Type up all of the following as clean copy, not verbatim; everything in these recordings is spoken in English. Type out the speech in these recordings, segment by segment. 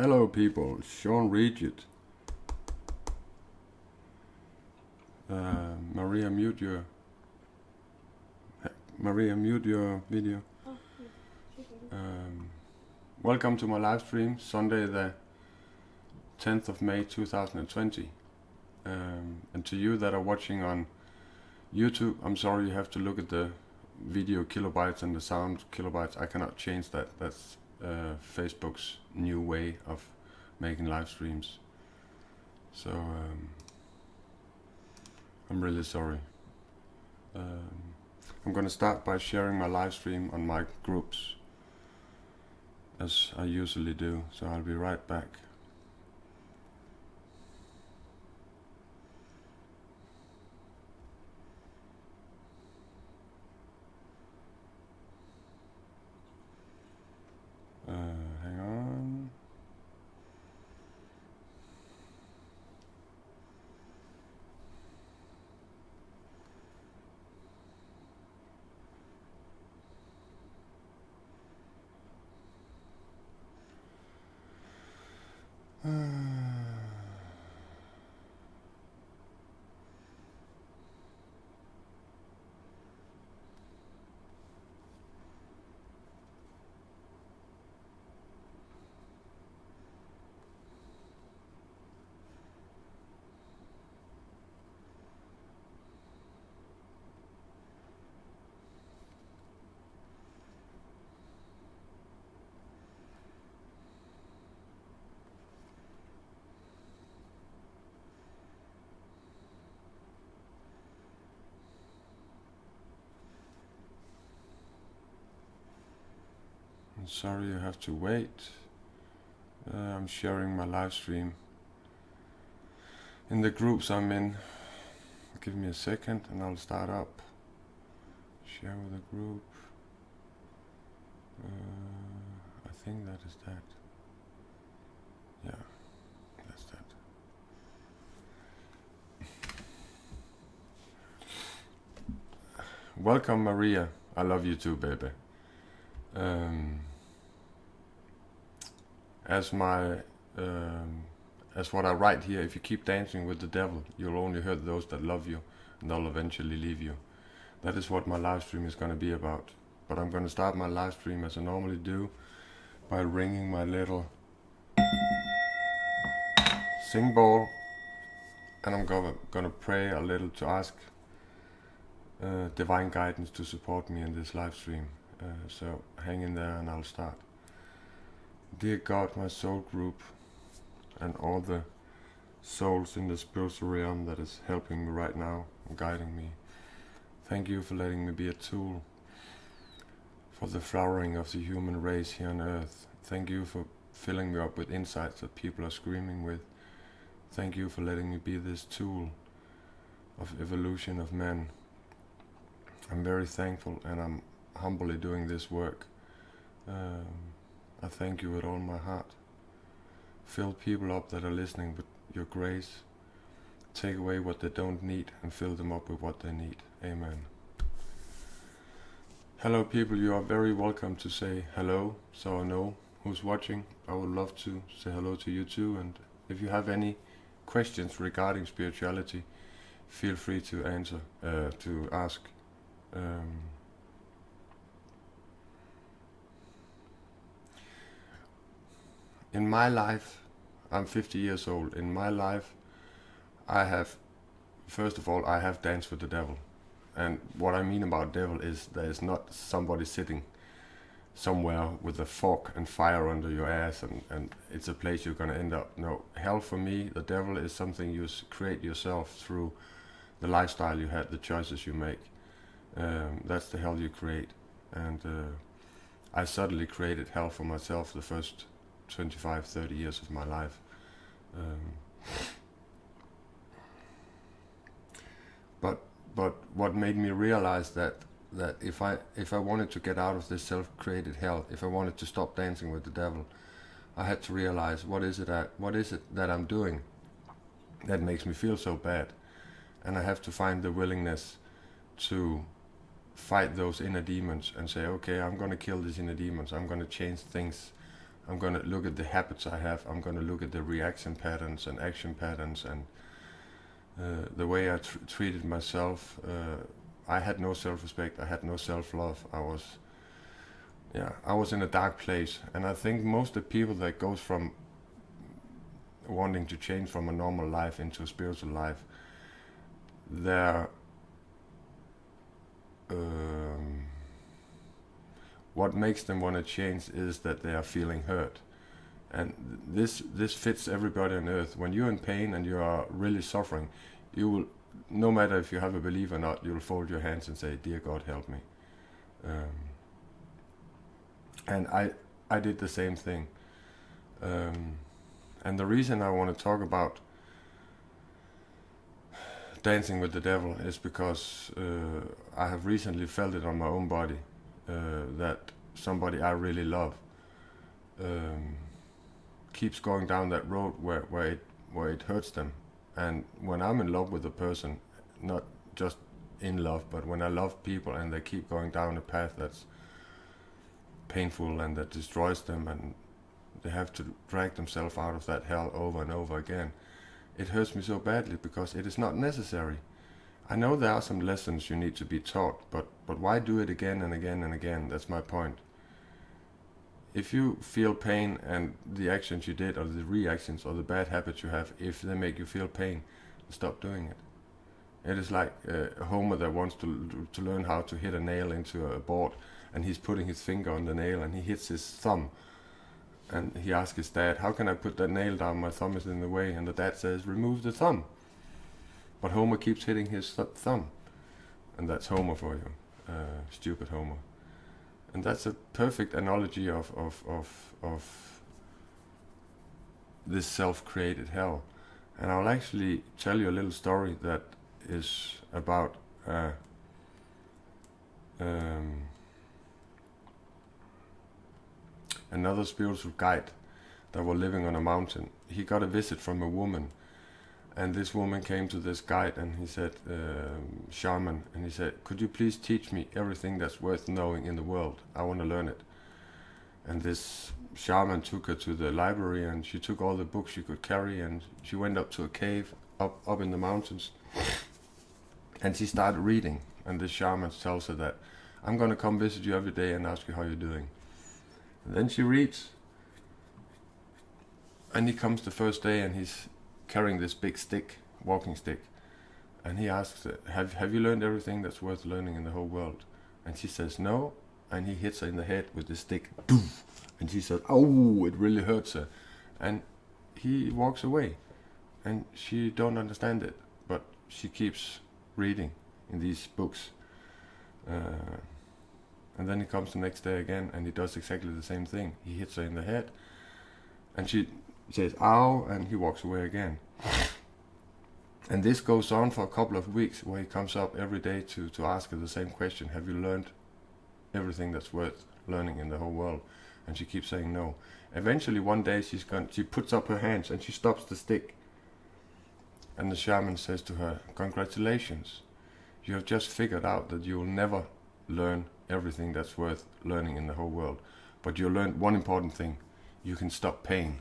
Hello people, Sean Riget. Maria, mute your video. Welcome to my live stream, Sunday the 10th of May 2020. And to you that are watching on YouTube, I'm sorry you have to look at the video kilobytes and the sound kilobytes. I cannot change that. That's Facebook's new way of making live streams. So I'm really sorry. I'm gonna start by sharing my live stream on my groups, as I usually do, so I'll be right back. Hang on. I'm sorry you have to wait. I'm sharing my live stream in the groups I'm in. Give me a second and I'll start up. Share with the group. I think that is that. Yeah, that's that. Welcome Maria. I love you too, baby. As what I write here, if you keep dancing with the devil, you'll only hurt those that love you, and they'll eventually leave you. That is what my live stream is going to be about. But I'm going to start my live stream as I normally do, by ringing my little sing ball, and I'm going to pray a little to ask divine guidance to support me in this live stream. So hang in there and I'll start. Dear God, my soul group, and all the souls in the spiritual realm that is helping me right now, guiding me. Thank you for letting me be a tool for the flowering of the human race here on earth. Thank you for filling me up with insights that people are screaming with. Thank you for letting me be this tool of evolution of men. I'm very thankful and I'm humbly doing this work. I thank you with all my heart. Fill people up that are listening with your grace. Take away what they don't need and fill them up with what they need. Amen. Hello people, you are very welcome to say hello, so I know who's watching. I would love to say hello to you too, and if you have any questions regarding spirituality, feel free to ask. In my life, I'm 50 years old. In my life, first of all, I have danced with the devil. And what I mean about devil is there is not somebody sitting somewhere with a fork and fire under your ass and it's a place you're going to end up. No, hell for me, the devil is something you create yourself through the lifestyle you had, the choices you make. That's the hell you create. And I suddenly created hell for myself the first 25, 30 years of my life. But what made me realize that if I wanted to get out of this self-created hell, if I wanted to stop dancing with the devil, I had to realize what is it that I'm doing that makes me feel so bad, and I have to find the willingness to fight those inner demons and say, okay, I'm going to kill these inner demons. I'm going to change things. I'm going to look at the habits I have. I'm going to look at the reaction patterns and action patterns and the way I treated myself. I had no self-respect. I had no self-love. I was in a dark place. And I think most of the people that goes from wanting to change from a normal life into a spiritual life, their what makes them want to change is that they are feeling hurt. And this fits everybody on earth. When you're in pain and you are really suffering, you will, no matter if you have a belief or not, you'll fold your hands and say, "Dear God, help me." And I did the same thing. And the reason I want to talk about dancing with the devil is because I have recently felt it on my own body, that somebody I really love keeps going down that road where it hurts them. And when I'm in love with a person, not just in love, but when I love people and they keep going down a path that's painful and that destroys them, and they have to drag themselves out of that hell over and over again, it hurts me so badly because it is not necessary. I know there are some lessons you need to be taught, but why do it again and again and again? That's my point. If you feel pain and the actions you did or the reactions or the bad habits you have, if they make you feel pain, stop doing it. It is like Homer that wants to learn how to hit a nail into a board, and he's putting his finger on the nail and he hits his thumb. And he asks his dad, "How can I put that nail down? My thumb is in the way." And the dad says, "Remove the thumb." But Homer keeps hitting his thumb. And that's Homer for you. Stupid Homer. And that's a perfect analogy of this self-created hell. And I'll actually tell you a little story that is about another spiritual guide that was living on a mountain. He got a visit from a woman, and this woman came to this guide and he said, shaman, and he said, "Could you please teach me everything that's worth knowing in the world? I want to learn it." And this shaman took her to the library, and she took all the books she could carry, and she went up to a cave up in the mountains, and she started reading. And this shaman tells her that, "I'm going to come visit you every day and ask you how you're doing." And then she reads, and he comes the first day and he's carrying this big stick, walking stick, and he asks her, have you learned everything that's worth learning in the whole world? And she says no, and he hits her in the head with the stick, and she says, "Oh, it really hurts her," and he walks away, and she don't understand it, but she keeps reading in these books. And then he comes the next day again, and he does exactly the same thing. He hits her in the head, and she says, "Ow," and he walks away again. And this goes on for a couple of weeks, where he comes up every day to ask her the same question: "Have you learned everything that's worth learning in the whole world?" And she keeps saying no. Eventually one day she puts up her hands and she stops the stick. And the shaman says to her, "Congratulations, you have just figured out that you will never learn everything that's worth learning in the whole world. But you learned one important thing: you can stop pain.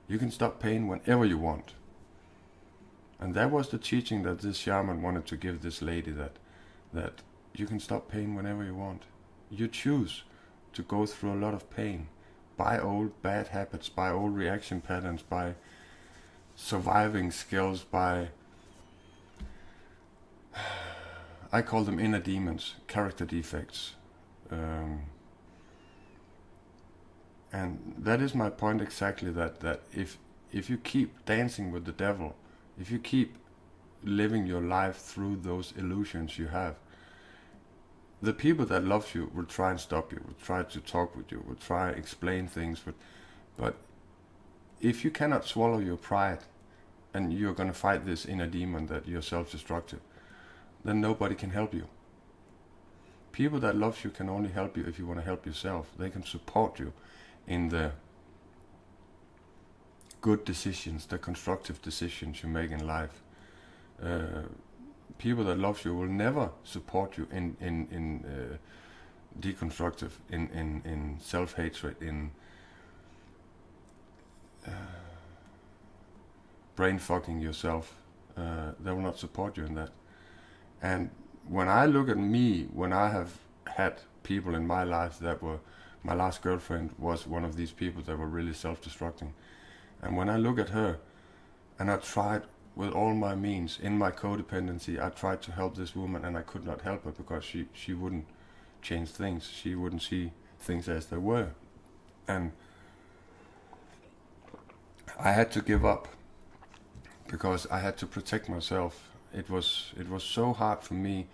You can stop pain whenever you want." And that was the teaching that this shaman wanted to give this lady, that you can stop pain whenever you want. You choose to go through a lot of pain, by old bad habits, by old reaction patterns, by surviving skills, by, I call them inner demons, character defects. And that is my point exactly, that if you keep dancing with the devil, if you keep living your life through those illusions you have, the people that love you will try and stop you, will try to talk with you, will try and explain things, but if you cannot swallow your pride and you're going to fight this inner demon that you're self-destructive, then nobody can help you. People that love you can only help you if you want to help yourself. They can support you in the good decisions, the constructive decisions you make in life. People that love you will never support you in deconstructive, in self-hatred, in brain fucking yourself. They will not support you in that. And when I look at me, when I have had people in my life that were, my last girlfriend was one of these people that were really self-destructing. And when I look at her, and I tried with all my means, in my codependency, I tried to help this woman, and I could not help her because she wouldn't change things. She wouldn't see things as they were. And I had to give up because I had to protect myself. It was so hard for me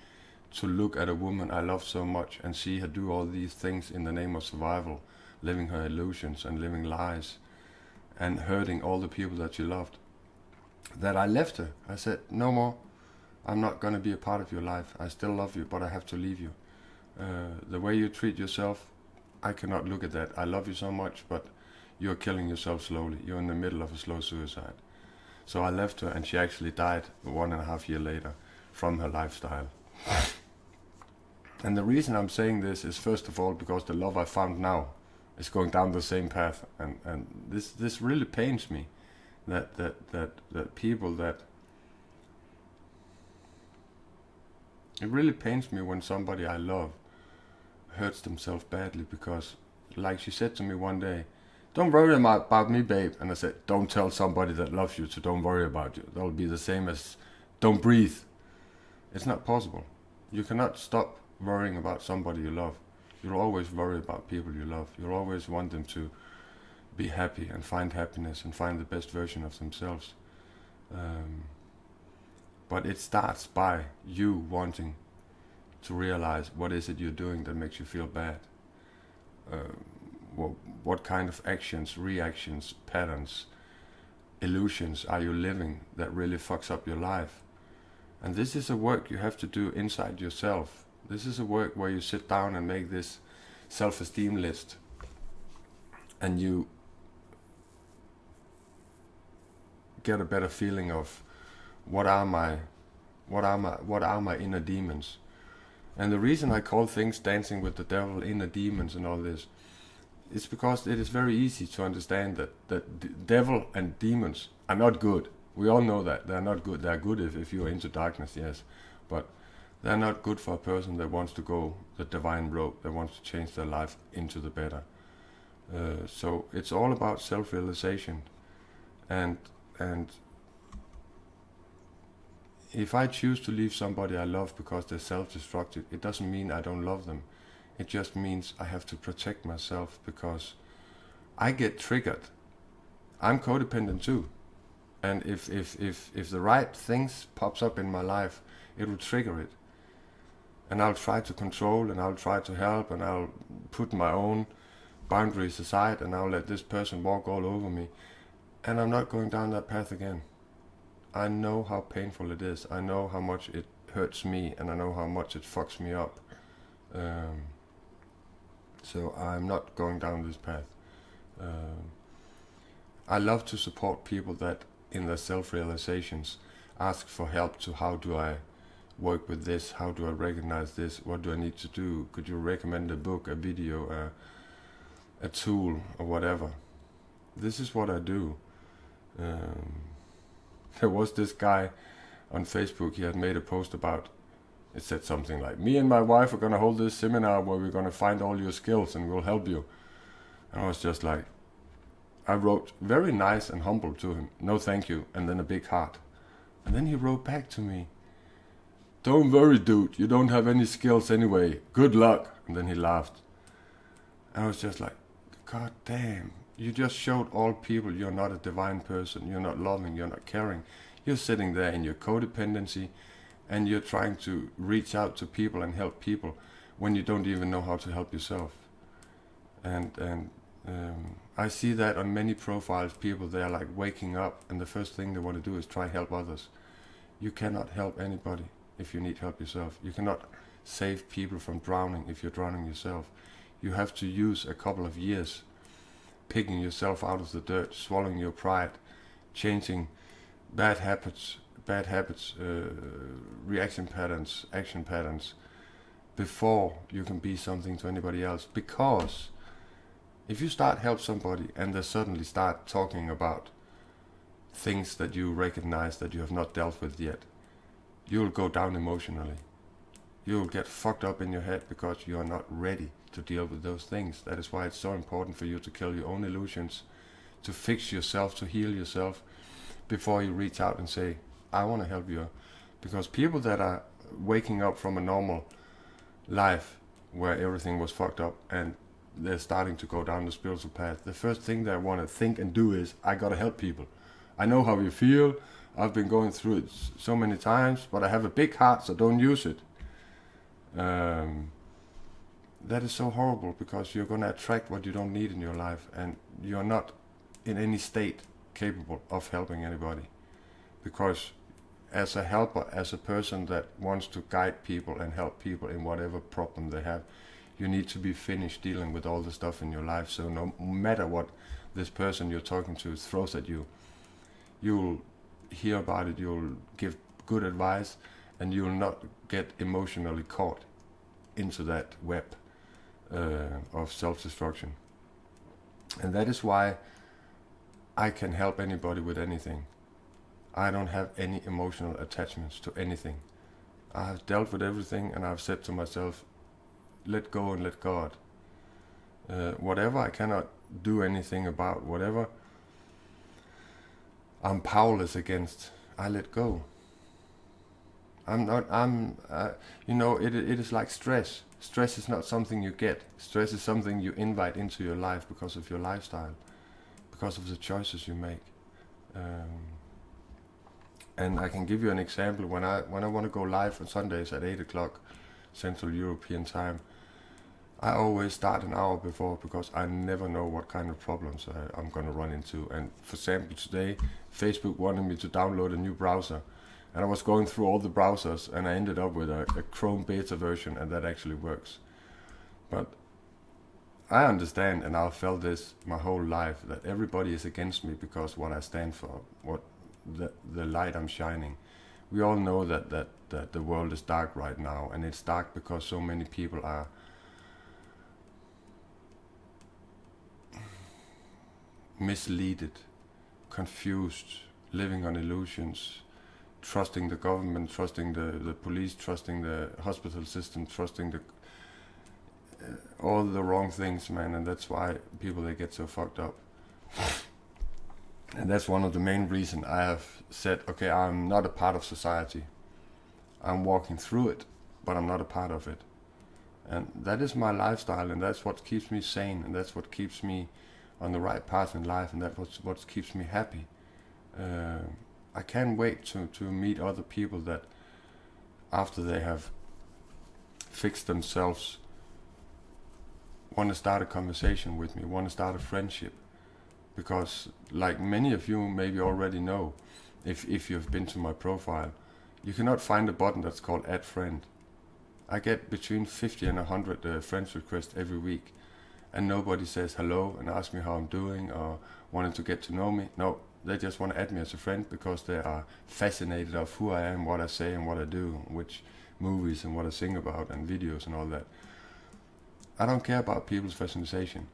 to look at a woman I loved so much and see her do all these things in the name of survival, living her illusions and living lies and hurting all the people that she loved, that I left her. I said, no more. I'm not going to be a part of your life. I still love you, but I have to leave you. The way you treat yourself, I cannot look at that. I love you so much, but you're killing yourself slowly. You're in the middle of a slow suicide. So I left her, and she actually died 1.5 years later from her lifestyle. And the reason I'm saying this is, first of all, because the love I found now is going down the same path, and this really pains me, that people that, it really pains me when somebody I love hurts themselves badly, because, like she said to me one day, don't worry about me, babe. And I said, don't tell somebody that loves you to don't worry about you. That'll be the same as don't breathe. It's not possible. You cannot stop worrying about somebody you love. You'll always worry about people you love. You'll always want them to be happy and find happiness and find the best version of themselves. But it starts by you wanting to realize what is it you're doing that makes you feel bad. What kind of actions, reactions, patterns, illusions are you living that really fucks up your life? And this is a work you have to do inside yourself. This is a work where you sit down and make this self-esteem list, and you get a better feeling of what are my inner demons. And the reason I call things dancing with the devil, inner demons and all this, is because it is very easy to understand that the devil and demons are not good. We all know that. They're not good. They're good if you're into darkness, yes. But they're not good for a person that wants to go the divine road, that wants to change their life into the better. So it's all about self-realization. And if I choose to leave somebody I love because they're self-destructive, it doesn't mean I don't love them. It just means I have to protect myself, because I get triggered. I'm codependent too. And if the right things pops up in my life, it will trigger it. And I'll try to control, and I'll try to help, and I'll put my own boundaries aside, and I'll let this person walk all over me. And I'm not going down that path again. I know how painful it is. I know how much it hurts me, and I know how much it fucks me up. So I'm not going down this path. I love to support people that, in their self-realizations, ask for help to how do I work with this, how do I recognize this, what do I need to do, could you recommend a book, a video, a tool, or whatever. This is what I do. There was this guy on Facebook, he had made a post about, it said something like, me and my wife are going to hold this seminar where we're going to find all your skills and we'll help you. And I was just like, I wrote very nice and humble to him, no thank you, and then a big heart. And then he wrote back to me, don't worry dude, you don't have any skills anyway, good luck. And then he laughed. And I was just like, God damn, you just showed all people you're not a divine person, you're not loving, you're not caring. You're sitting there in your codependency, and you're trying to reach out to people and help people when you don't even know how to help yourself. And I see that on many profiles. People, they're like waking up, and the first thing they want to do is try help others. You cannot help anybody if you need help yourself. You cannot save people from drowning if you're drowning yourself. You have to use a couple of years picking yourself out of the dirt, swallowing your pride, changing bad habits, reaction patterns, action patterns, before you can be something to anybody else. Because if you start help somebody and they suddenly start talking about things that you recognize that you have not dealt with yet, you'll go down emotionally. You'll get fucked up in your head because you are not ready to deal with those things. That is why it's so important for you to kill your own illusions, to fix yourself, to heal yourself, before you reach out and say, I want to help you. Because people that are waking up from a normal life where everything was fucked up and they're starting to go down the spiritual path, the first thing they want to think and do is, I gotta help people. I know how you feel, I've been going through it so many times, but I have a big heart, so don't use it. That is so horrible, because you're going to attract what you don't need in your life, and you're not in any state capable of helping anybody. Because as a helper, as a person that wants to guide people and help people in whatever problem they have, you need to be finished dealing with all the stuff in your life. So no matter what this person you're talking to throws at you, you'll hear about it, you'll give good advice, and you'll not get emotionally caught into that web of self-destruction. And that is why I can help anybody with anything. I don't have any emotional attachments to anything. I have dealt with everything, and I've said to myself, let go and let God. Whatever I cannot do anything about, whatever I'm powerless against, I let go. It is like stress. Stress is not something you get. Stress is something you invite into your life because of your lifestyle, because of the choices you make. And I can give you an example. When I want to go live on Sundays at 8 o'clock Central European time, I always start an hour before, because I never know what kind of problems I'm going to run into. And for example, today, Facebook wanted me to download a new browser. And I was going through all the browsers, and I ended up with a Chrome beta version, and that actually works. But I understand, and I've felt this my whole life, that everybody is against me because what I stand for, what the light I'm shining. We all know that the world is dark right now, and it's dark because so many people are misleaded, confused, living on illusions, trusting the government, trusting the police, trusting the hospital system, trusting all the wrong things, man. And that's why people, they get so fucked up. And that's one of the main reasons I have said, okay, I'm not a part of society. I'm walking through it, but I'm not a part of it. And that is my lifestyle, and that's what keeps me sane, and that's what keeps me on the right path in life, and that's what keeps me happy. I can't wait to meet other people that, after they have fixed themselves, want to start a conversation with me, want to start a friendship. Because like many of you maybe already know, if you've been to my profile, you cannot find a button that's called add friend. I get between 50 and 100 friends requests every week, and nobody says hello and asks me how I'm doing or wanting to get to know me. No, they just want to add me as a friend because they are fascinated of who I am, what I say and what I do, which movies and what I sing about and videos and all that. I don't care about people's fascination.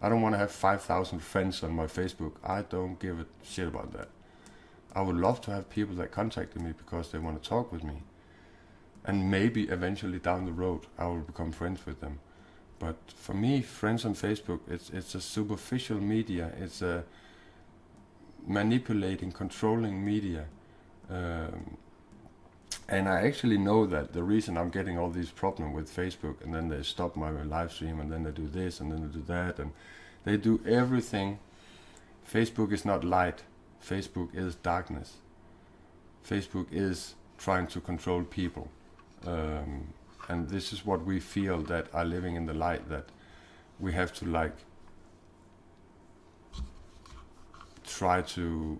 I don't want to have 5,000 friends on my Facebook. I don't give a shit about that. I would love to have people that contacted me because they want to talk with me. And maybe eventually down the road I will become friends with them. But for me, friends on Facebook, it's a superficial media. It's a manipulating, controlling media. And I actually know that the reason I'm getting all these problems with Facebook, and then they stop my live stream, and then they do this, and then they do that, and they do everything. Facebook is not light. Facebook is darkness. Facebook is trying to control people. And this is what we feel that are living in the light, that we have to try to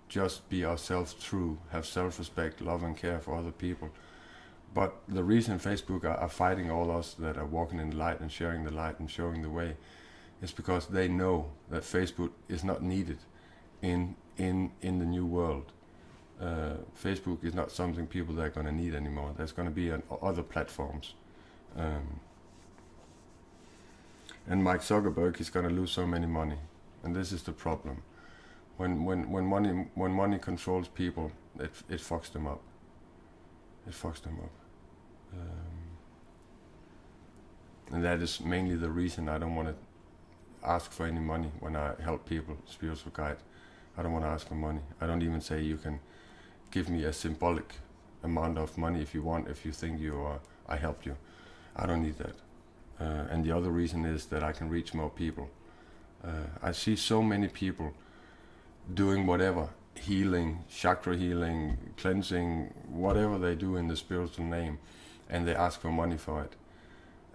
just be ourselves true, have self-respect, love and care for other people. But the reason Facebook are fighting all us that are walking in the light and sharing the light and showing the way is because they know that Facebook is not needed in the new world. Facebook is not something people that are going to need anymore. There's going to be other platforms. And Mark Zuckerberg is going to lose so many money. And this is the problem. When money controls people, it fucks them up. It fucks them up. And that is mainly the reason I don't want to ask for any money when I help people, spiritual guide. I don't want to ask for money. I don't even say you can give me a symbolic amount of money if you want, if you think I helped you. I don't need that. And the other reason is that I can reach more people. I see so many people doing whatever, healing, chakra healing, cleansing, whatever they do in the spiritual name, and they ask for money for it.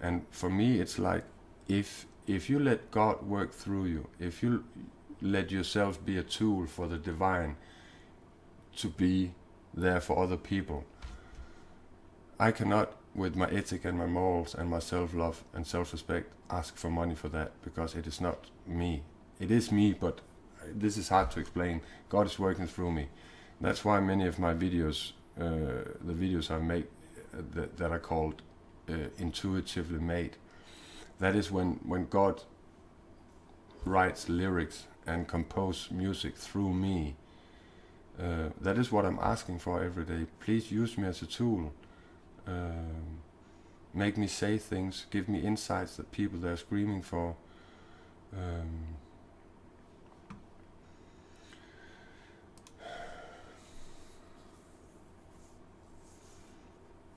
And for me, it's like, if you let God work through you, if you let yourself be a tool for the divine to be there for other people, I cannot, with my ethic and my morals and my self-love and self-respect, ask for money for that, because it is not me. It is me, but this is hard to explain. God is working through me. That's why many of my videos, the videos I make that are called intuitively made, that is when God writes lyrics and compose music through me. That is what I'm asking for every day. Please use me as a tool. Make me say things, give me insights that people they're screaming for.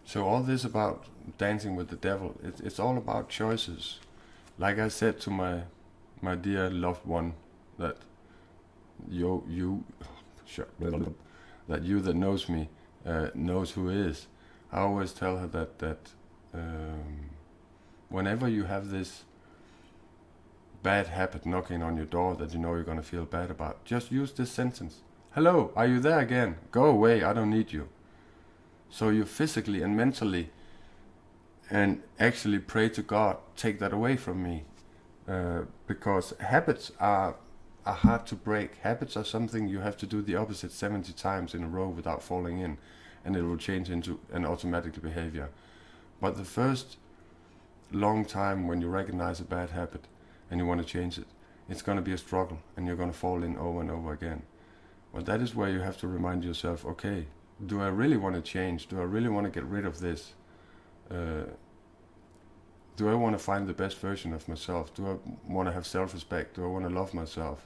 So all this about dancing with the devil, it's all about choices. Like I said to my dear loved one, that you that knows me knows who is. I always tell her that whenever you have this bad habit knocking on your door that you know you're going to feel bad about, just use this sentence: "Hello, are you there again? Go away, I don't need you." So you physically and mentally and actually pray to God, take that away from me. Because habits are hard to break. Habits are something you have to do the opposite 70 times in a row without falling in, and it will change into an automatic behavior. But the first long time when you recognize a bad habit and you want to change it, it's going to be a struggle, and you're going to fall in over and over again. But that is where you have to remind yourself, okay, do I really want to change? Do I really want to get rid of this? Do I want to find the best version of myself? Do I want to have self-respect? Do I want to love myself?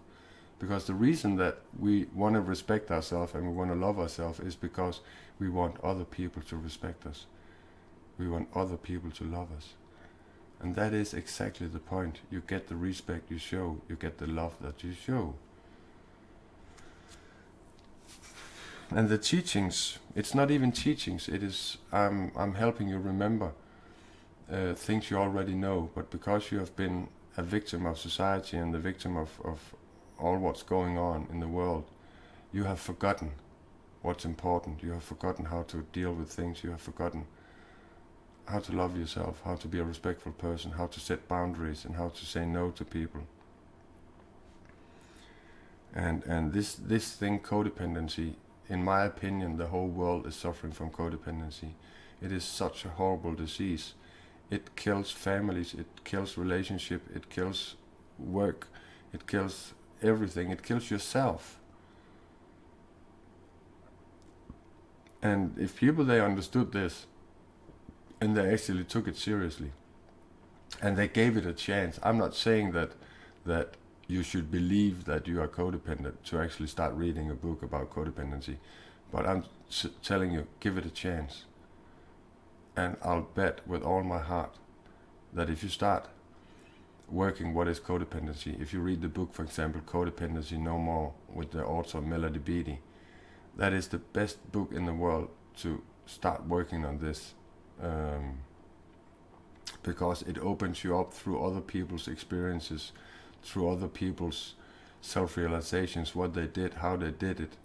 Because the reason that we want to respect ourselves and we want to love ourselves is because we want other people to respect us. We want other people to love us. And that is exactly the point. You get the respect you show, you get the love that you show. And the teachings, it's not even teachings, it is, I'm helping you remember things you already know, but because you have been a victim of society and the victim of all what's going on in the world, you have forgotten what's important, you have forgotten how to deal with things, you have forgotten how to love yourself, how to be a respectful person, how to set boundaries and how to say no to people. And this thing, codependency, in my opinion, the whole world is suffering from codependency. It is such a horrible disease. It kills families, it kills relationship, it kills work, it kills everything, it kills yourself. And if people, they understood this, and they actually took it seriously, and they gave it a chance. I'm not saying that you should believe that you are codependent to actually start reading a book about codependency, but I'm telling you, give it a chance. And I'll bet with all my heart that if you start working what is codependency, if you read the book, for example, Codependency No More, with the author Melody Beattie, that is the best book in the world to start working on this, because it opens you up through other people's experiences, through other people's self-realizations, what they did, how they did it,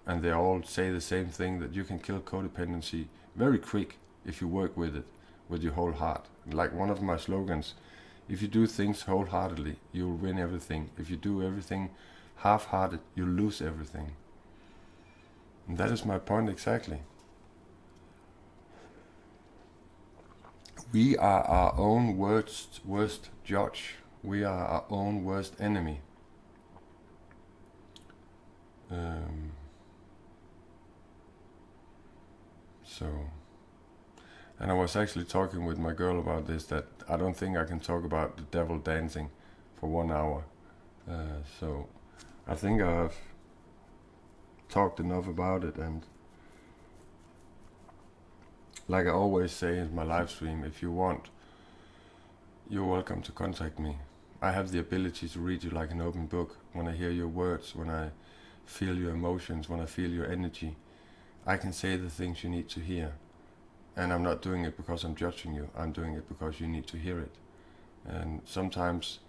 and they all say the same thing, that you can kill codependency very quick if you work with it with your whole heart. Like one of my slogans, if you do things wholeheartedly, you'll win everything. If you do everything half-hearted, you'll lose everything. And that is my point exactly. We are our own worst judge. We are our own worst enemy. Um, so, and I was actually talking with my girl about this, that I don't think I can talk about the devil dancing for 1 hour. So I think I've talked enough about it, and like I always say in my live stream, if you want, you're welcome to contact me. I have the ability to read you like an open book. When I hear your words, when I feel your emotions, when I feel your energy, I can say the things you need to hear. And I'm not doing it because I'm judging you. I'm doing it because you need to hear it. And sometimes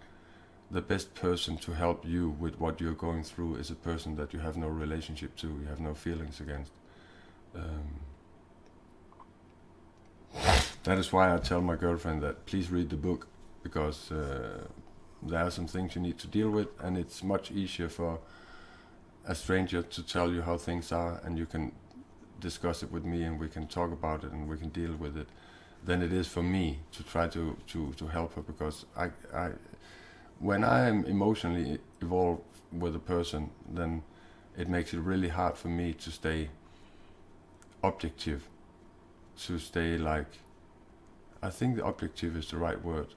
the best person to help you with what you're going through is a person that you have no relationship to, you have no feelings against. That is why I tell my girlfriend that please read the book, because there are some things you need to deal with, and it's much easier for a stranger to tell you how things are, and you can discuss it with me, and we can talk about it, and we can deal with it, than it is for me to try to help her, because I when I am emotionally involved with a person, then it makes it really hard for me to stay objective, to stay like, I think the objective is the right word,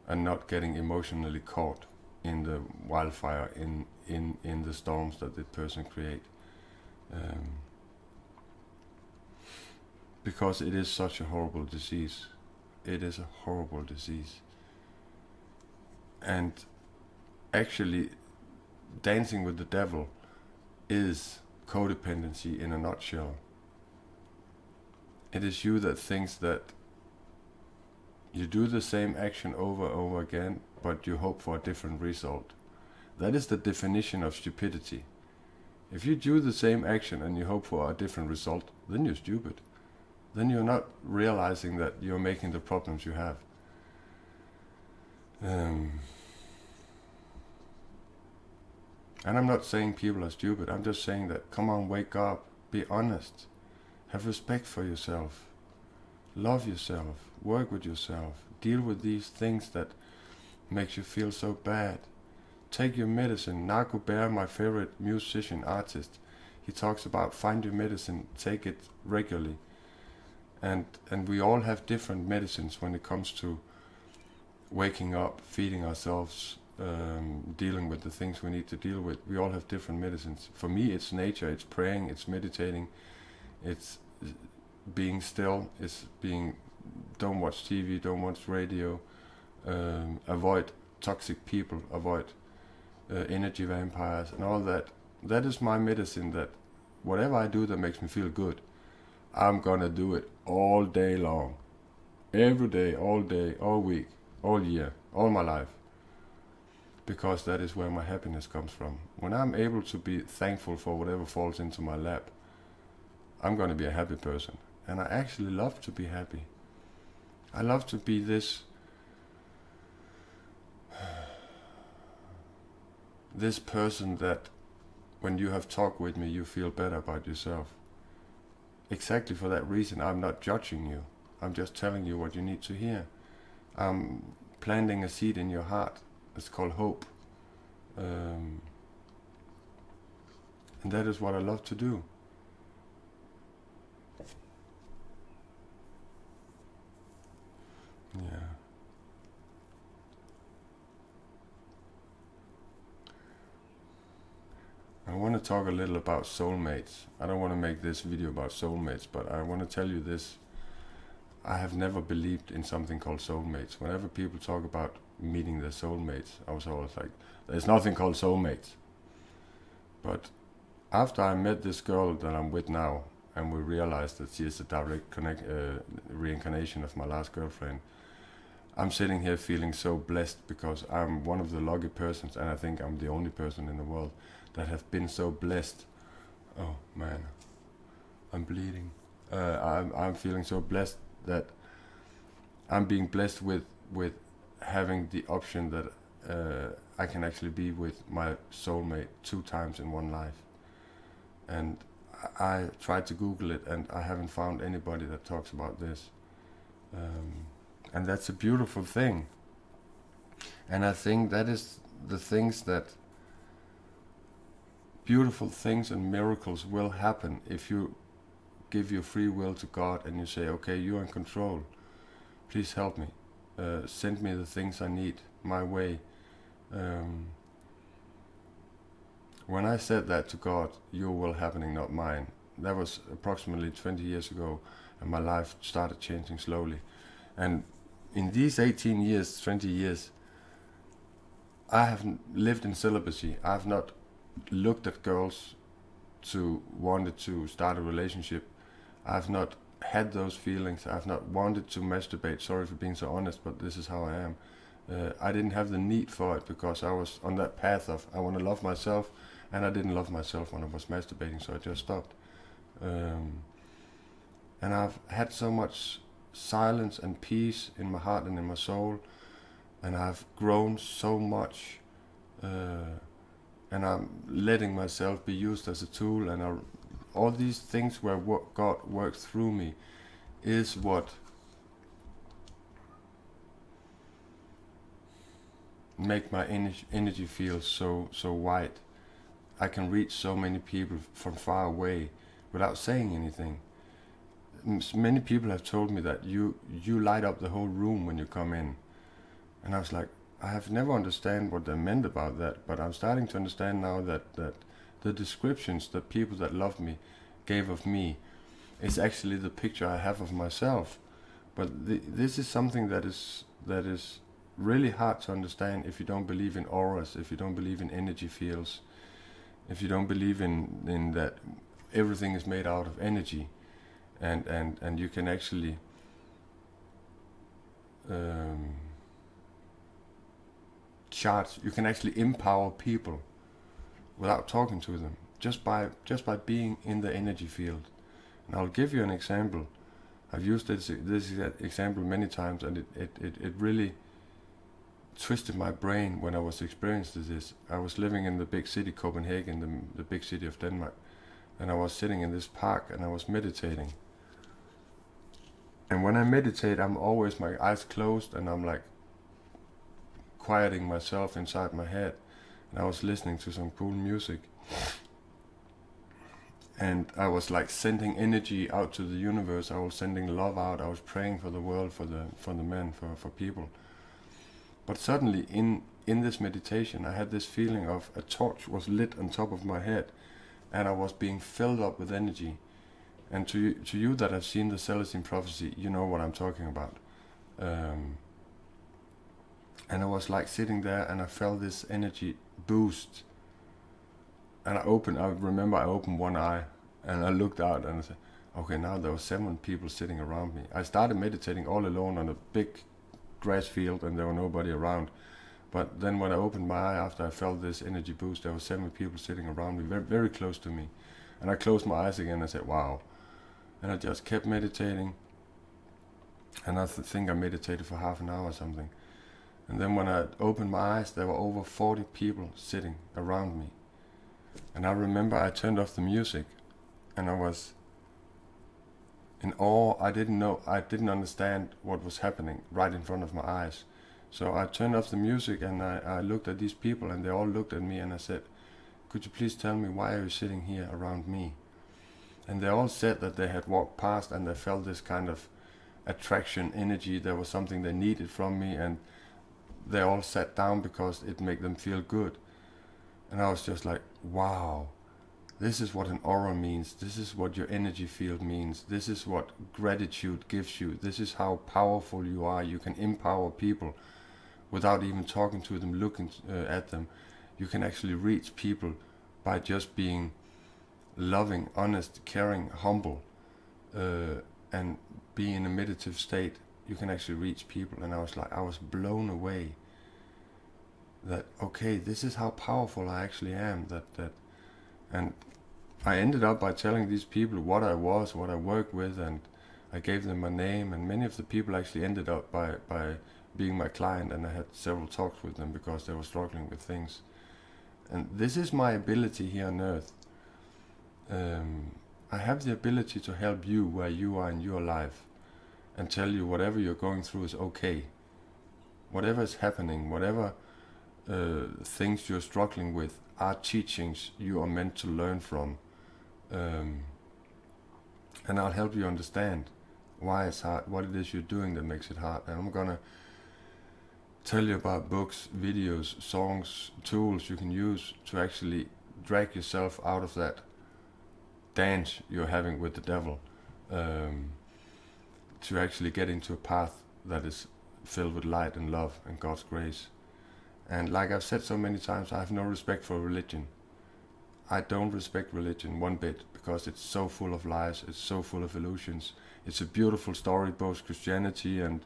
and not getting emotionally caught in the wildfire, in the storms that the person create. Because it is such a horrible disease. It is a horrible disease. And actually, dancing with the devil is codependency in a nutshell. It is you that thinks that you do the same action over and over again, but you hope for a different result. That is the definition of stupidity. If you do the same action and you hope for a different result, then you're stupid. Then you're not realizing that you're making the problems you have. And I'm not saying people are stupid. I'm just saying that, come on, wake up, be honest, have respect for yourself, love yourself, work with yourself, deal with these things that makes you feel so bad. Take your medicine. Narco Bear, my favorite musician, artist, he talks about find your medicine, take it regularly. And we all have different medicines when it comes to waking up, feeding ourselves, dealing with the things we need to deal with. We all have different medicines. For me, it's nature, it's praying, it's meditating, it's being still, it's being, don't watch TV, don't watch radio, avoid toxic people, avoid energy vampires and all that. That is my medicine, that whatever I do that makes me feel good, I'm gonna do it all day long. Every day, all week, all year, all my life. Because that is where my happiness comes from. When I'm able to be thankful for whatever falls into my lap, I'm gonna be a happy person. And I actually love to be happy. I love to be this person that when you have talked with me, you feel better about yourself. Exactly for that reason, I'm not judging you. I'm just telling you what you need to hear. I'm planting a seed in your heart. It's called hope. And that is what I love to do. Yeah. I want to talk a little about soulmates. I don't want to make this video about soulmates, but I want to tell you this. I have never believed in something called soulmates. Whenever people talk about meeting their soulmates, I was always like, there's nothing called soulmates. But after I met this girl that I'm with now, and we realized that she is a direct reincarnation of my last girlfriend, I'm sitting here feeling so blessed, because I'm one of the lucky persons, and I think I'm the only person in the world that have been so blessed. Oh man, I'm bleeding. I'm feeling so blessed that I'm being blessed with having the option that I can actually be with my soulmate 2 times in one life. And I tried to Google it, and I haven't found anybody that talks about this. And that's a beautiful thing. And I think that is the things that beautiful things and miracles will happen if you give your free will to God and you say, okay, you're in control. Please help me. Send me the things I need my way. When I said that to God, your will happening, not mine, that was approximately 20 years ago, and my life started changing slowly. And in these 18 years, 20 years, I have lived in celibacy. I have not looked at girls to wanted to start a relationship. I have not had those feelings. I have not wanted to masturbate. Sorry for being so honest, but this is how I am. I didn't have the need for it because I was on that path of I want to love myself, and I didn't love myself when I was masturbating, so I just stopped. And I've had so much silence and peace in my heart and in my soul, and I've grown so much, and I'm letting myself be used as a tool, and all these things where God works through me is what make my energy feel so wide. I can reach so many people from far away without saying anything. Many people have told me that you light up the whole room when you come in, and I was like, I have never understand what they meant about that, but I'm starting to understand now that the descriptions that people that love me gave of me is actually the picture I have of myself. But this is something that is really hard to understand if you don't believe in auras, if you don't believe in energy fields, if you don't believe in that everything is made out of energy, and you can actually you can actually empower people without talking to them, just by being in the energy field. And I'll give you an example. I've used this example many times, and it really twisted my brain when I was experiencing this. I was living in the big city, Copenhagen, the big city of Denmark, and I was sitting in this park and I was meditating. And when I meditate, I'm always my eyes closed and I'm like quieting myself inside my head. And I was listening to some cool music. And I was like sending energy out to the universe. I was sending love out. I was praying for the world, for the men, for people. But suddenly in this meditation, I had this feeling of a torch was lit on top of my head, and I was being filled up with energy. And to you that have seen the Celestine prophecy, you know what I'm talking about. And I was like sitting there, and I felt this energy boost. And I remember I opened one eye, and I looked out, and I said, okay, now there were 7 people sitting around me. I started meditating all alone on a big grass field, and there were nobody around. But then when I opened my eye after I felt this energy boost, there were 7 people sitting around me, very, very close to me. And I closed my eyes again and I said, wow. And I just kept meditating. And I think I meditated for half an hour or something. And then when I opened my eyes, there were over 40 people sitting around me. And I remember I turned off the music, and I was in awe. I didn't understand what was happening right in front of my eyes. So I turned off the music, and I looked at these people, and they all looked at me, and I said, could you please tell me, why are you sitting here around me? And they all said that they had walked past and they felt this kind of attraction, energy. There was something they needed from me, and they all sat down because it made them feel good. And I was just like, wow, this is what an aura means. This is what your energy field means. This is what gratitude gives you. This is how powerful you are. You can empower people without even talking to them, looking at them. You can actually reach people by just being loving, honest, caring, humble, and being in a meditative state. You can actually reach people. And I was blown away that, okay, this is how powerful I actually am. And I ended up by telling these people what I was, what I worked with, and I gave them my name, and many of the people actually ended up by being my client, and I had several talks with them because they were struggling with things. And this is my ability here on earth. I have the ability to help you where you are in your life and tell you whatever you're going through is okay. Whatever is happening, whatever things you're struggling with are teachings you are meant to learn from. And I'll help you understand why it's hard, what it is you're doing that makes it hard. And I'm gonna tell you about books, videos, songs, tools you can use to actually drag yourself out of that dance you're having with the devil, to actually get into a path that is filled with light and love and God's grace. And like I've said so many times, I have no respect for religion. I don't respect religion one bit, because it's so full of lies, it's so full of illusions. It's a beautiful story, both Christianity and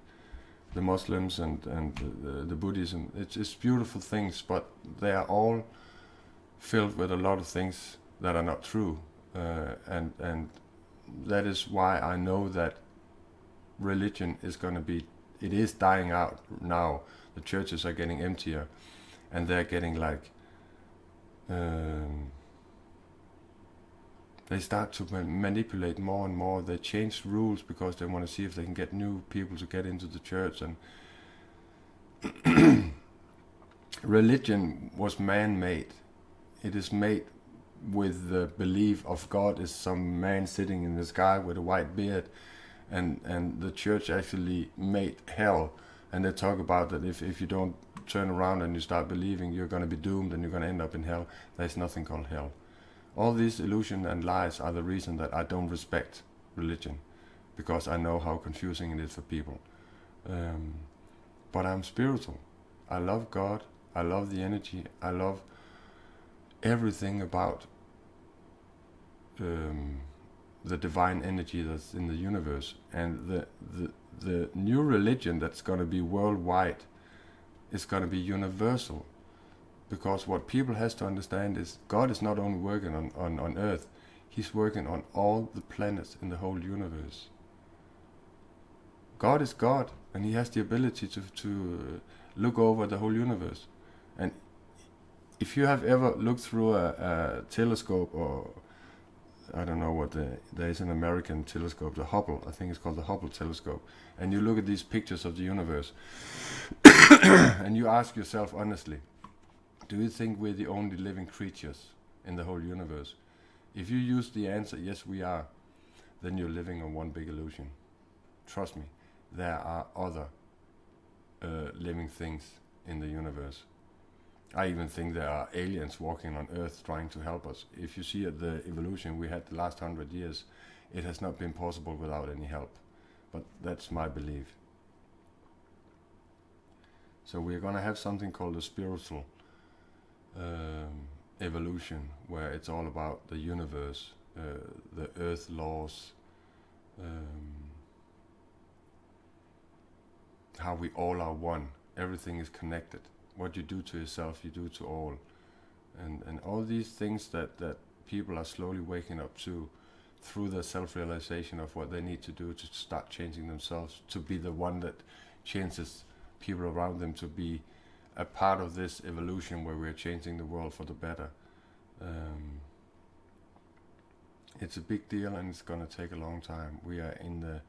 the Muslims and the Buddhism. It's beautiful things, but they are all filled with a lot of things that are not true. And that is why I know that religion is going to be, it is dying out now. The churches are getting emptier, and they're getting like, they start to manipulate more and more. They change rules because they want to see if they can get new people to get into the church. And religion was man-made. It is made with the belief of God is some man sitting in the sky with a white beard, and the church actually made hell. And they talk about that if you don't turn around and you start believing, you're going to be doomed and you're going to end up in hell. There's nothing called hell. All these illusions and lies are the reason that I don't respect religion, because I know how confusing it is for people. But I'm spiritual. I love God. I love the energy. I love everything about the divine energy that's in the universe. And the new religion that's going to be worldwide is going to be universal. Because what people has to understand is God is not only working on Earth, He's working on all the planets in the whole universe. God is God, and He has the ability to look over the whole universe. And if you have ever looked through a telescope, or I don't know what there is an American telescope, the Hubble, I think it's called the Hubble telescope, and you look at these pictures of the universe, and you ask yourself honestly, do you think we're the only living creatures in the whole universe? If you use the answer, yes we are, then you're living on one big illusion. Trust me, there are other living things in the universe. I even think there are aliens walking on Earth trying to help us. If you see the evolution we had the last 100 years, it has not been possible without any help. But that's my belief. So we're going to have something called a spiritual evolution, where it's all about the universe, the earth laws, how we all are one. Everything is connected. What you do to yourself, you do to all. And all these things that people are slowly waking up to through the self-realization of what they need to do to start changing themselves, to be the one that changes people around them, to be a part of this evolution where we're changing the world for the better. It's a big deal, and it's going to take a long time. We are in the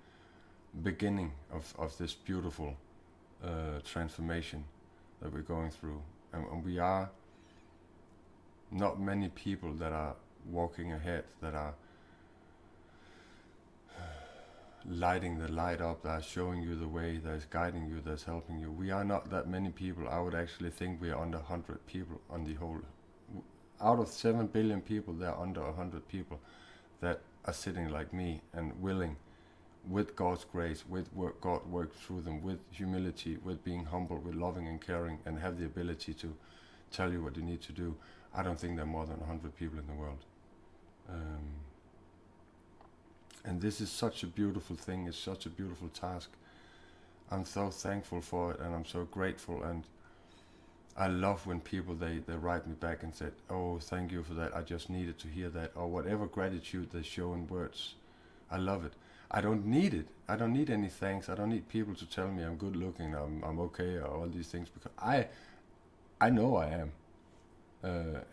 beginning of this beautiful transformation that we're going through, and we are not many people that are walking ahead, that are lighting the light up, that are showing you the way, that is guiding you, that's helping you. We are not that many people. I would actually think we are under 100 people on the whole. Out of 7 billion people, there are under 100 people that are sitting like me and willing, with God's grace, with God works through them, with humility, with being humble, with loving and caring, and have the ability to tell you what you need to do. I don't think there are more than 100 people in the world. And this is such a beautiful thing, it's such a beautiful task. I'm so thankful for it, and I'm so grateful, and I love when people, they write me back and said, oh, thank you for that, I just needed to hear that, or whatever gratitude they show in words. I love it. I don't need it. I don't need any thanks. I don't need people to tell me I'm good looking, I'm okay, or all these things, because I know I am.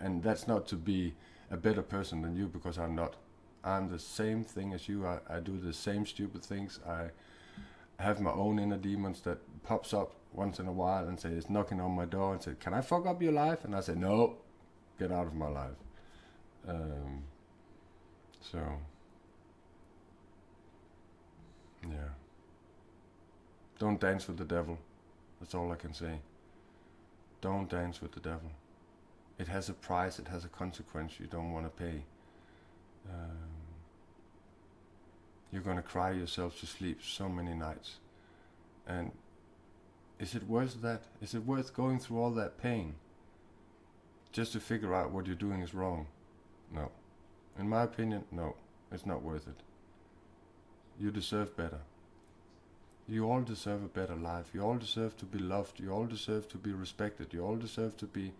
And that's not to be a better person than you, because I'm not. I'm the same thing as you. I do the same stupid things. I have my own inner demons that pops up once in a while and say, it's knocking on my door and said, can I fuck up your life? And I say, no, get out of my life. So, yeah. Don't dance with the devil. That's all I can say. Don't dance with the devil. It has a price, it has a consequence you don't want to pay. You're going to cry yourself to sleep so many nights. And is it worth that? Is it worth going through all that pain just to figure out what you're doing is wrong? No. In my opinion, no. It's not worth it. You deserve better. You all deserve a better life. You all deserve to be loved. You all deserve to be respected. You all deserve to be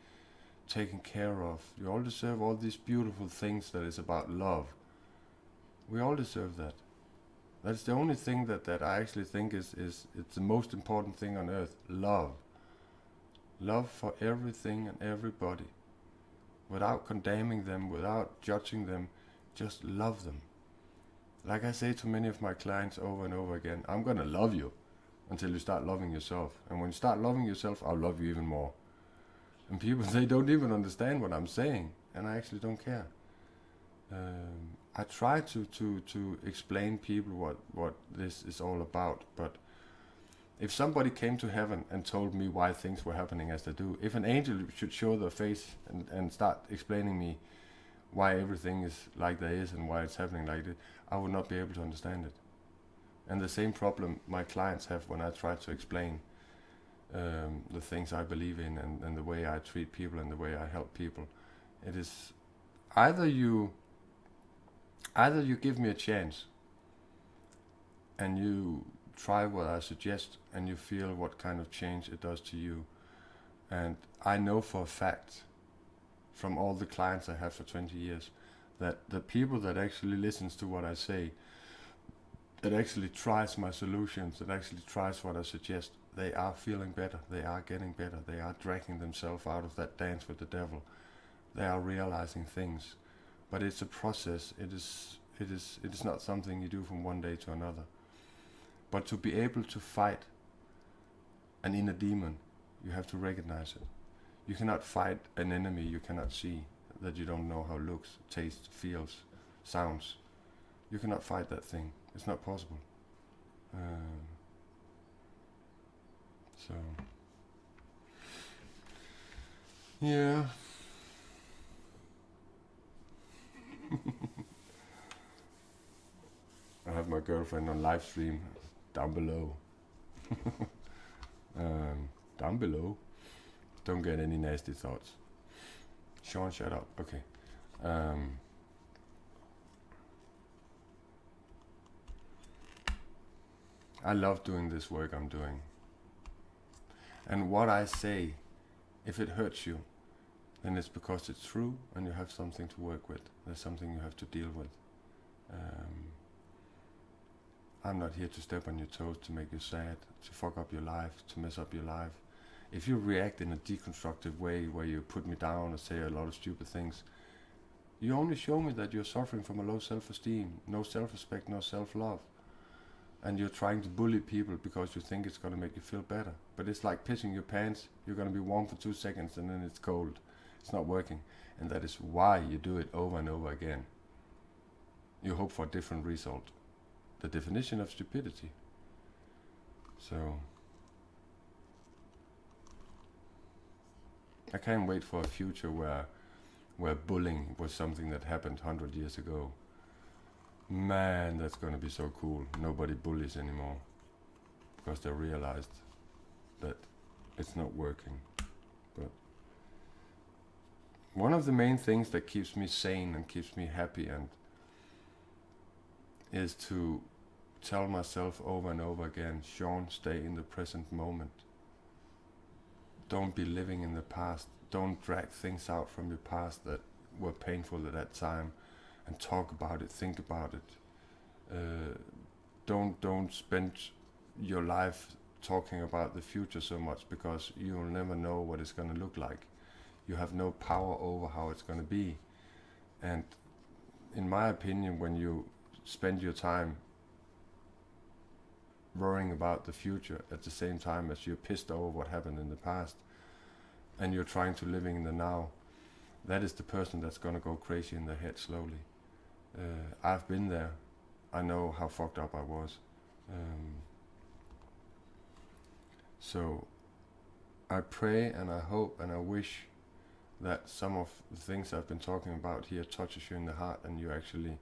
taken care of. You all deserve all these beautiful things that is about love. We all deserve that. That's the only thing that I actually think is it's the most important thing on earth. Love. Love for everything and everybody. Without condemning them, without judging them, just love them. Like I say to many of my clients over and over again, I'm going to love you until you start loving yourself. And when you start loving yourself, I'll love you even more. And people, they don't even understand what I'm saying, and I actually don't care. I try to explain people what this is all about, but if somebody came to heaven and told me why things were happening as they do, if an angel should show their face and start explaining me why everything is like there is and why it's happening like this, I would not be able to understand it. And the same problem my clients have when I try to explain the things I believe in and the way I treat people and the way I help people. It is either you give me a chance and you try what I suggest and you feel what kind of change it does to you. And I know for a fact from all the clients I have for 20 years that the people that actually listens to what I say, that actually tries my solutions, that actually tries what I suggest, they are feeling better, they are getting better, they are dragging themselves out of that dance with the devil. They are realizing things. But it's a process. It is not something you do from one day to another. But to be able to fight an inner demon, you have to recognize it. You cannot fight an enemy you cannot see, that you don't know how it looks, tastes, feels, sounds. You cannot fight that thing. It's not possible. So, yeah. I have my girlfriend on live stream down below. Down below. Don't get any nasty thoughts. Sean, shut up. Okay. I love doing this work I'm doing. And what I say, if it hurts you, then it's because it's true and you have something to work with. There's something you have to deal with. I'm not here to step on your toes, to make you sad, to fuck up your life, to mess up your life. If you react in a deconstructive way where you put me down or say a lot of stupid things, you only show me that you're suffering from a low self-esteem, no self-respect, no self-love. And you're trying to bully people because you think it's going to make you feel better. But it's like pissing your pants. You're going to be warm for 2 seconds and then it's cold. It's not working. And that is why you do it over and over again. You hope for a different result. The definition of stupidity. So, I can't wait for a future where bullying was something that happened 100 years ago. Man, that's going to be so cool. Nobody bullies anymore because they realized that it's not working. But one of the main things that keeps me sane and keeps me happy and is to tell myself over and over again, Sean, stay in the present moment. Don't be living in the past. Don't drag things out from your past that were painful at that time and talk about it, think about it. Don't spend your life talking about the future so much because you'll never know what it's going to look like. You have no power over how it's going to be. And in my opinion, when you spend your time worrying about the future at the same time as you're pissed over what happened in the past, and you're trying to living in the now, that is the person that's gonna go crazy in their head slowly. I've been there. I know how fucked up I was. So I pray and I hope and I wish that some of the things I've been talking about here touches you in the heart, and you actually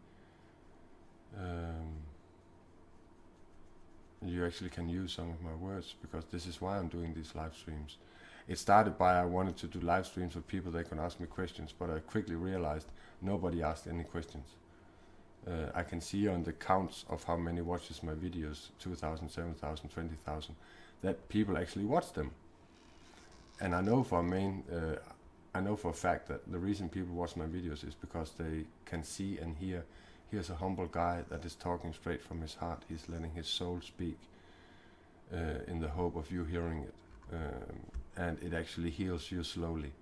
can use some of my words, because this is why I'm doing these live streams. It started by I wanted to do live streams with people that can ask me questions, but I quickly realized nobody asked any questions. I can see on the counts of how many watches my videos, 2,000, 7,000, 20,000, that people actually watch them. And I know for a fact that the reason people watch my videos is because they can see and hear. Here's a humble guy that is talking straight from his heart. He's letting his soul speak in the hope of you hearing it. And it actually heals you slowly.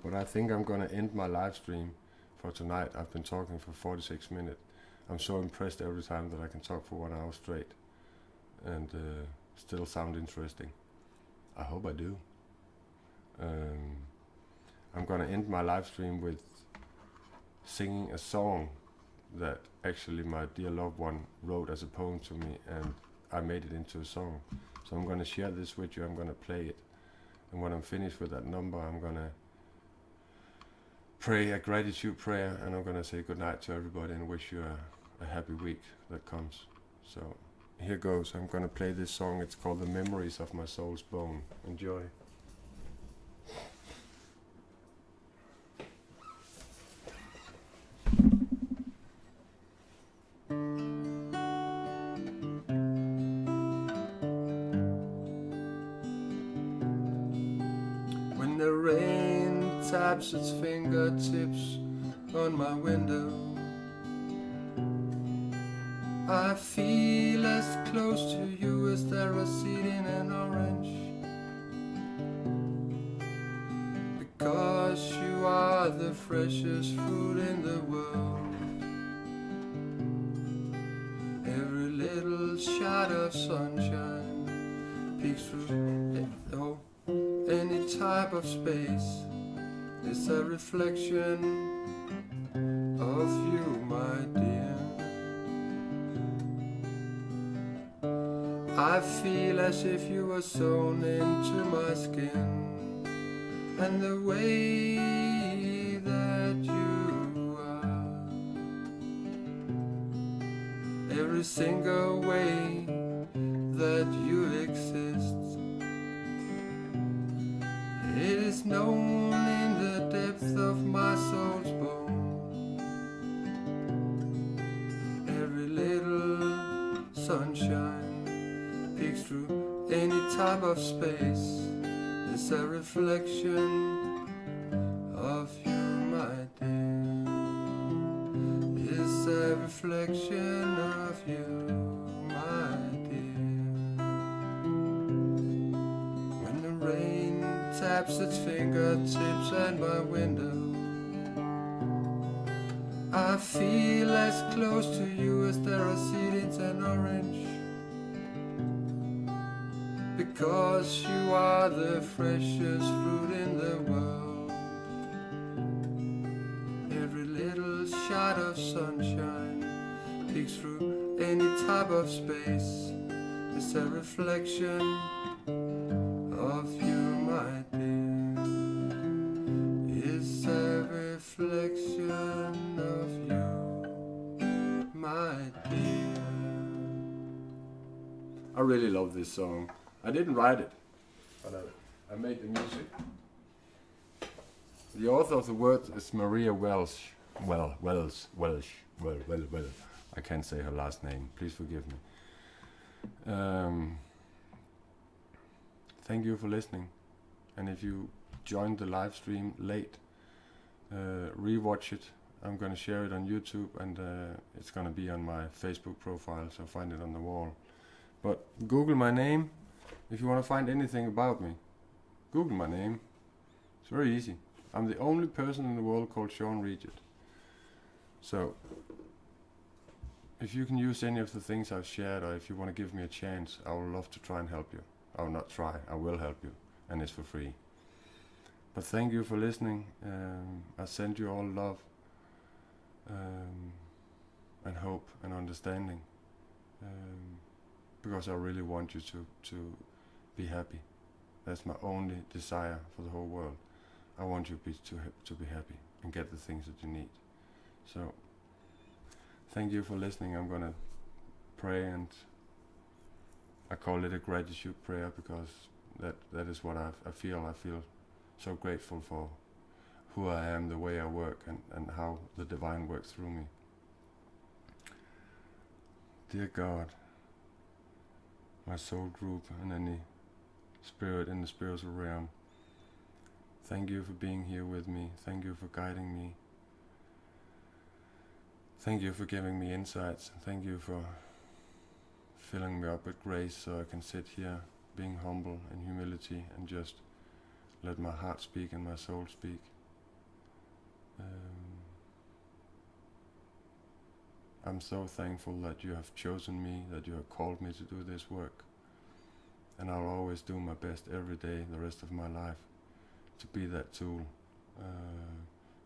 But I think I'm gonna end my live stream for tonight. I've been talking for 46 minutes. I'm so impressed every time that I can talk for 1 hour straight and still sound interesting. I hope I do. I'm gonna end my live stream with singing a song that actually my dear loved one wrote as a poem to me, and I made it into a song. So I'm gonna share this with you. I'm gonna play it, and when I'm finished with that number, I'm gonna pray a gratitude prayer, and I'm gonna say goodnight to everybody and wish you a happy week that comes. So here goes. I'm gonna play this song. It's called The Memories of My Soul's Bone. Enjoy. When the rain taps its fingertips on my window, I feel as close to you as there a seed in an orange, because you are the freshest fruit in the world. Every little shot of sunshine peeks through any type of space. It's a reflection of you, my dear. I feel as if you were sewn into my skin, and the way that you are, every single way that you exist, it is known in the depth of my soul's bone. Every little sunshine peeks through any type of space. It's a reflection of you, my dear. It's a reflection of you, my dear. When the rain taps its fingertips at my window, I feel as close to you as there are seeds in an orange, because you are the freshest fruit in the world. Every little shot of sunshine peeks through any type of space. It's a reflection of you, my dear. It's a reflection of you, my dear. I really love this song. I didn't write it, but I made the music. The author of the words is Maria Welsh. Welsh. I can't say her last name. Please forgive me. Thank you for listening. And if you joined the live stream late, rewatch it. I'm going to share it on YouTube, and it's going to be on my Facebook profile, so find it on the wall. But Google my name. If you want to find anything about me, Google my name. It's very easy. I'm the only person in the world called Sean Riget. So, if you can use any of the things I've shared, or if you want to give me a chance, I would love to try and help you. I will not try, I will help you, and it's for free. But thank you for listening. I send you all love and hope and understanding, because I really want you to be happy. That's my only desire for the whole world. I want you to be happy and get the things that you need. So thank you for listening. I'm gonna pray, and I call it a gratitude prayer because that is what I feel. I feel so grateful for who I am, the way I work, and how the divine works through me. Dear God, my soul group and any spirit in the spiritual realm, thank you for being here with me. Thank you for guiding me. Thank you for giving me insights. Thank you for filling me up with grace so I can sit here being humble in humility and just let my heart speak and my soul speak. I'm so thankful that you have chosen me, that you have called me to do this work. And I'll always do my best every day, the rest of my life, to be that tool.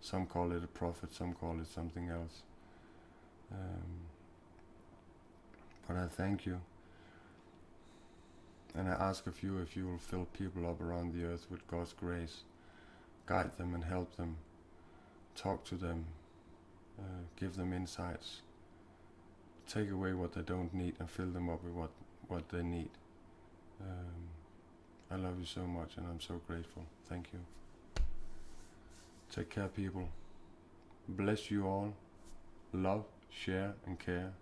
Some call it a prophet, some call it something else. But I thank you. And I ask of you if you will fill people up around the earth with God's grace. Guide them and help them. Talk to them. Give them insights. Take away what they don't need and fill them up with what they need. I love you so much, and I'm so grateful. Thank you. Take care, people. Bless you all. Love, share, and care.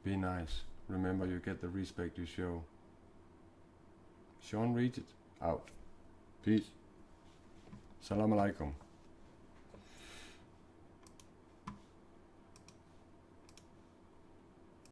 Be nice. Remember, you get the respect you show. Sean Riget, out. Peace. Salam alaikum.